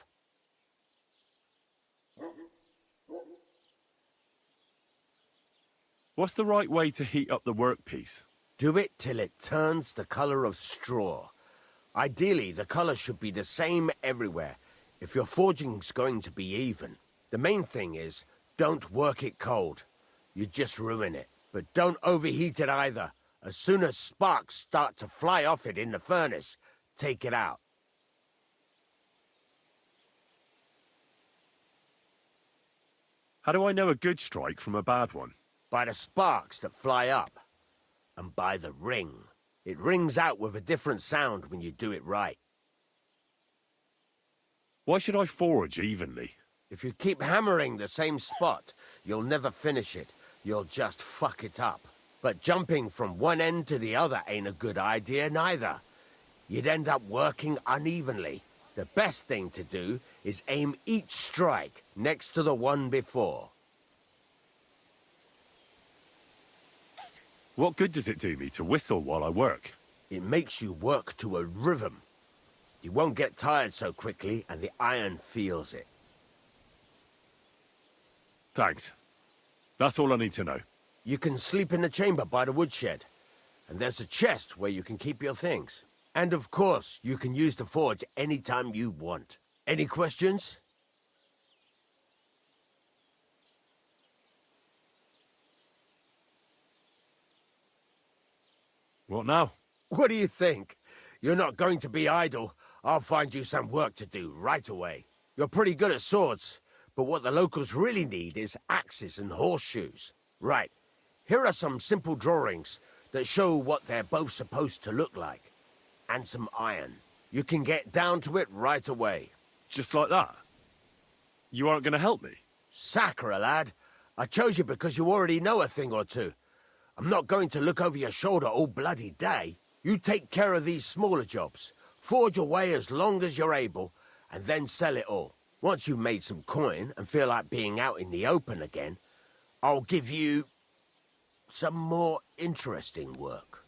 What's the right way to heat up the workpiece? Do it till it turns the color of straw. Ideally, the color should be the same everywhere, if your forging's going to be even. The main thing is, don't work it cold. You just ruin it. But don't overheat it either. As soon as sparks start to fly off it in the furnace, take it out. How do I know a good strike from a bad one? By the sparks that fly up. And by the ring. It rings out with a different sound when you do it right. Why should I forge evenly? If you keep hammering the same spot, you'll never finish it. You'll just fuck it up. But jumping from one end to the other ain't a good idea neither. You'd end up working unevenly. The best thing to do is aim each strike next to the one before. What good does it do me to whistle while I work? It makes you work to a rhythm. You won't get tired so quickly, and the iron feels it. Thanks. That's all I need to know. You can sleep in the chamber by the woodshed. And there's a chest where you can keep your things. And of course, you can use the forge anytime you want. Any questions? What now? What do you think? You're not going to be idle. I'll find you some work to do right away. You're pretty good at swords, but what the locals really need is axes and horseshoes. Right, here are some simple drawings that show what they're both supposed to look like. And some iron. You can get down to it right away. Just like that? You aren't going to help me? Sacre, lad. I chose you because you already know a thing or two. I'm not going to look over your shoulder all bloody day. You take care of these smaller jobs. Forge away as long as you're able, and then sell it all. Once you've made some coin and feel like being out in the open again, I'll give you some more interesting work.